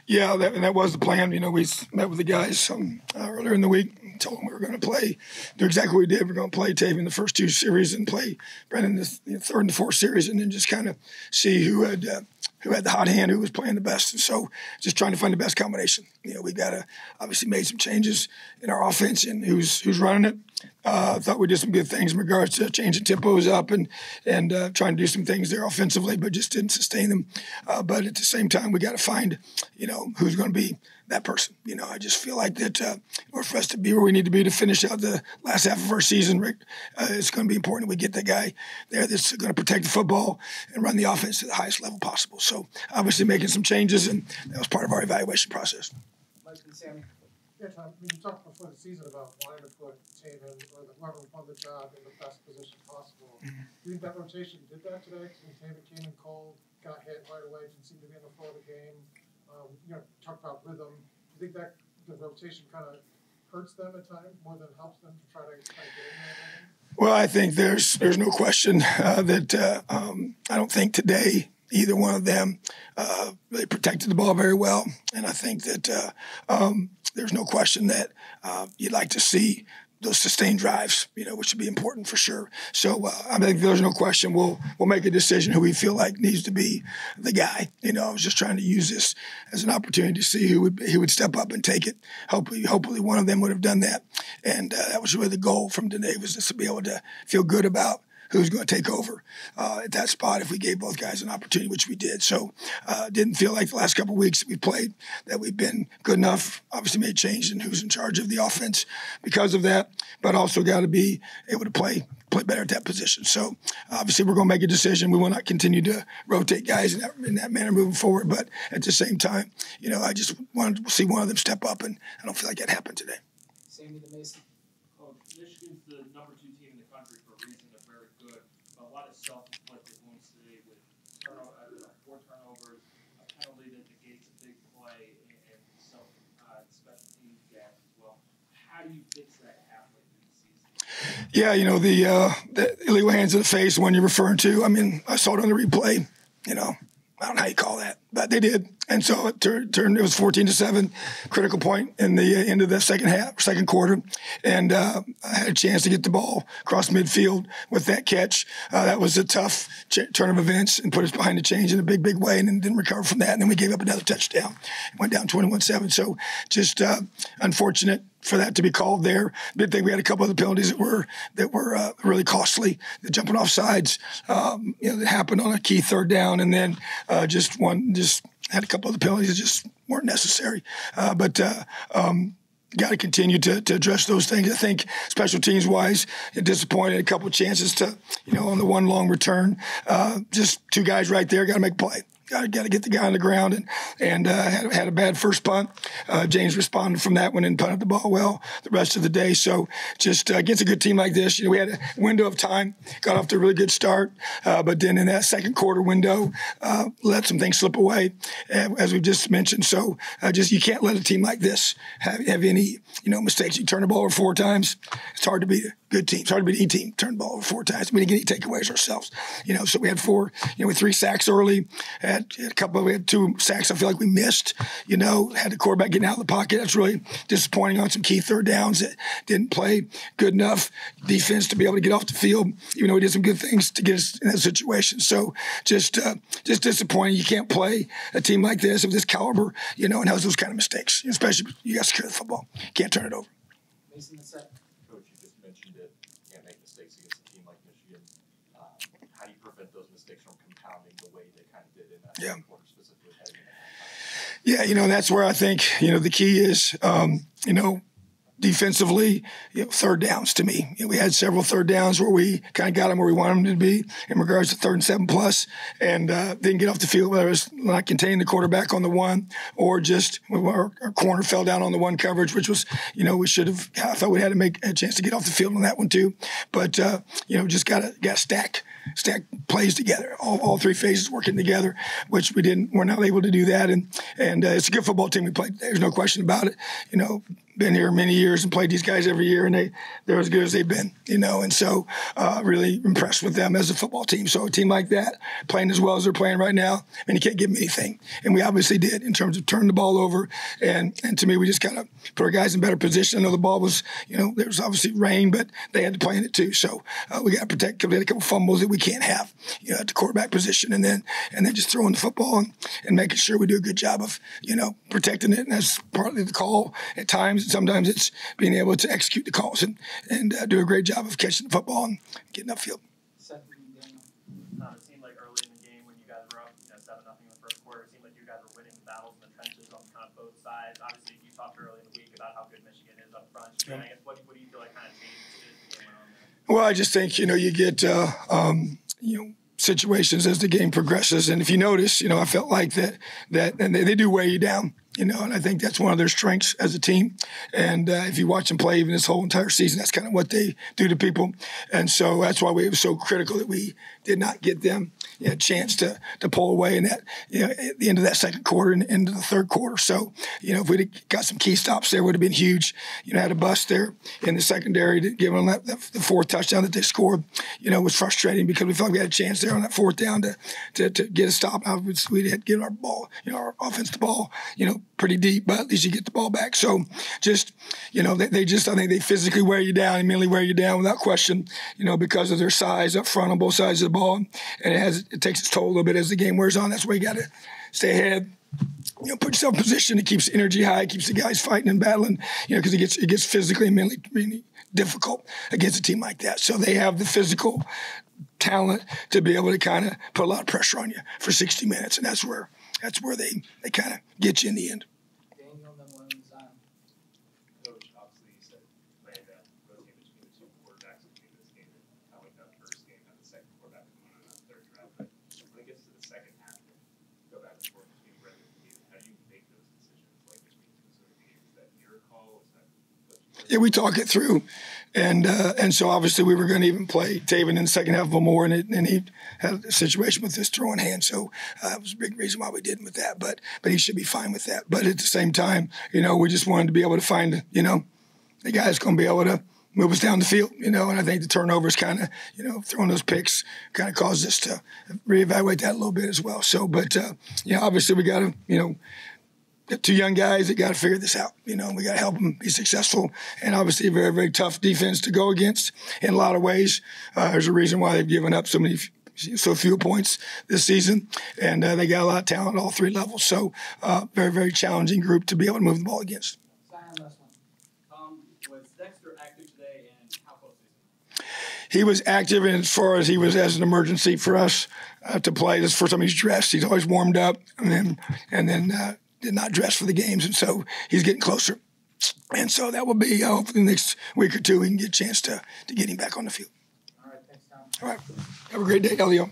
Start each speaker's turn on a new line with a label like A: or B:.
A: Yeah, that was the plan. We met with the guys earlier in the week, told them we were going to do exactly what we did. We're going to play Tavian the first two series and play Brennan the third and the fourth series, and then just kind of see who had the hot hand, who was playing the best. And so just trying to find the best combination. We got to obviously made some changes in our offense and who's running it. Thought we did some good things in regards to changing tempos up and trying to do some things there offensively, but just didn't sustain them. But at the same time, we got to find, who's going to be that person. I just feel like that for us to be where we need to be to finish out the last half of our season, it's going to be important we get that guy there that's going to protect the football and run the offense to the highest level possible. So obviously making some changes, and that was part of our evaluation process.
B: Mike and Sammy.
C: Yeah, Tom, you talked before the season about wanting to put Taven or whoever won the job in the best position possible. Do you think that rotation did that today? Taven came in cold, got hit right away, didn't seem to be in the flow of the game. Talk about rhythm. Do you think that the rotation kind of hurts them at times more than helps them to try to get in there?
A: Well, I think there's no question that I don't think today either one of them really protected the ball very well, and I think that there's no question that you'd like to see those sustained drives, which would be important for sure. So I think there's no question we'll make a decision who we feel like needs to be the guy. I was just trying to use this as an opportunity to see who would step up and take it. Hopefully one of them would have done that, and that was really the goal from today, was just to be able to feel good about who's going to take over at that spot if we gave both guys an opportunity, which we did. So didn't feel like the last couple of weeks that we played that we've been good enough. Obviously made change in who's in charge of the offense because of that, but also got to be able to play better at that position. So obviously we're going to make a decision. We will not continue to rotate guys in that manner moving forward, but at the same time, I just wanted to see one of them step up, and I don't feel like that happened today.
B: Sammy the Mason.
D: Michigan's the number 2 team in the country for a reason. They're very good, but a lot of self-inflicted wounds today with 4 turnovers, a penalty that negates a big play, and some special teams gaps as well. How do you fix that halfway through the season?
A: Yeah, the illegal hands to the face one you're referring to. I mean, I saw it on the replay. I don't know how you call that, but they did. And so it turned. It was 14-7, critical point in the end of the second quarter, and I had a chance to get the ball across midfield with that catch. That was a tough turn of events and put us behind the chains in a big way, and then didn't recover from that. And then we gave up another touchdown, went down 21-7. So just unfortunate for that to be called there. Big thing, we had a couple of the penalties that were really costly. The jumping off sides, that happened on a key third down, and then just had a couple of the penalties that just weren't necessary. But got to continue to address those things. I think special teams wise, disappointed. A couple of chances to, on the one long return. Just 2 guys right there. Got to make a play. Got to get the guy on the ground, and had a bad first punt. James responded from that one and punted the ball well the rest of the day. So just against a good team like this, we had a window of time, got off to a really good start, but then in that second quarter window, let some things slip away, as we've just mentioned. So you can't let a team like this have any mistakes. You turn the ball over 4 times. It's hard to beat a good team. It's hard to beat any team. Turn the ball over 4 times. We didn't get any takeaways ourselves. So we had 4. With 3 sacks early. We had 2 sacks I feel like we missed, had the quarterback getting out of the pocket. That's really disappointing on some key third downs that didn't play good enough defense to be able to get off the field, even though we did some good things to get us in that situation. So just disappointing. You can't play a team like this of this caliber, and has those kind of mistakes, especially you got to secure the football. Can't turn it over.
B: Mason the second.
E: Coach, you just mentioned it. You can't make mistakes against a team like Michigan. How do you prevent those mistakes from compounding the way they kind of did in that quarter, specifically heading into that time?
A: Yeah, that's where I think, the key is, defensively, third downs to me. We had several third downs where we kind of got them where we wanted them to be in regards to 3rd and 7+, and didn't get off the field, whether it was not containing the quarterback on the one or just our corner fell down on the one coverage, which was, we should have, I thought we had to make a chance to get off the field on that one too. But, just got to stack stack plays together, all three phases working together, which we're not able to do that. And it's a good football team we played. There's no question about it. Been here many years and played these guys every year, and they're as good as they've been, and so really impressed with them as a football team. So a team like that, playing as well as they're playing right now, and you can't give them anything. And we obviously did in terms of turning the ball over. And to me, we just kind of put our guys in better position. I know the ball was, there was obviously rain, but they had to play in it too. So we got to protect, because we had a couple fumbles that we can't have, at the quarterback position, and then just throwing the football and making sure we do a good job of, protecting it. And that's partly the call at times. Sometimes it's being able to execute the calls and do a great job of catching the football and getting upfield.
B: Second game.
D: It seemed like early in the game when you guys were up, 7-0 in the first quarter, it seemed like you guys were winning the battles in the trenches on kind of both sides. Obviously, you talked early in the week about how good Michigan is up front. I guess what do you feel like kind of changed as the game went on there?
A: Well, I just think, you get, situations as the game progresses. And if you notice, I felt like that and they do weigh you down. And I think that's one of their strengths as a team. And if you watch them play even this whole entire season, that's kind of what they do to people. And so that's why it was so critical that we did not get them a chance to pull away in that, at the end of that second quarter and into the third quarter. So, if we'd got some key stops there, would have been huge. Had a bust there in the secondary to give them the fourth touchdown that they scored, was frustrating because we felt like we had a chance there on that fourth down to get a stop. We had given our ball, our offense the ball, pretty deep, but at least you get the ball back. So just, I think they physically wear you down and mentally wear you down without question, because of their size up front on both sides of the ball. And it takes its toll a little bit as the game wears on. That's why you got to stay ahead. Put yourself in position. It keeps the energy high, keeps the guys fighting and battling, because it gets physically and mentally really difficult against a team like that. So they have the physical talent to be able to kind of put a lot of pressure on you for 60 minutes. And that's where they kind of get you in the end.
B: Daniel, then one design.
E: Coach, obviously you said playing that rotate between the two quarterbacks between this game and how like that first game had the second quarterback coming on that third drive. But when it gets to the second half, go back and forth between Brendan and you. How do you make those decisions like between two sort of games? Is that your call? Is that
A: Yeah, we talk it through, and so obviously we were going to even play Taven in the second half of more, and he had a situation with his throwing hand, so it was a big reason why we didn't with that. But he should be fine with that. But at the same time, we just wanted to be able to find, the guy's going to be able to move us down the field, and I think the turnovers kind of, throwing those picks kind of caused us to reevaluate that a little bit as well. So, but obviously we got to, got two young guys that got to figure this out. We got to help them be successful, and obviously a very, very tough defense to go against in a lot of ways. There's a reason why they've given up so few points this season, and they got a lot of talent at all three levels. So very, very challenging group to be able to move the ball against.
B: Zion, last one.
F: Was Dexter active today, and how close is
A: He was active, and as far as he was as an emergency for us to play. This is the first time he's dressed. He's always warmed up, and then did not dress for the games, and so he's getting closer. And so that will be hopefully the next week or two we can get a chance to get him back on the field.
B: All right, thanks, Tom.
A: All right. Have a great day, Elio.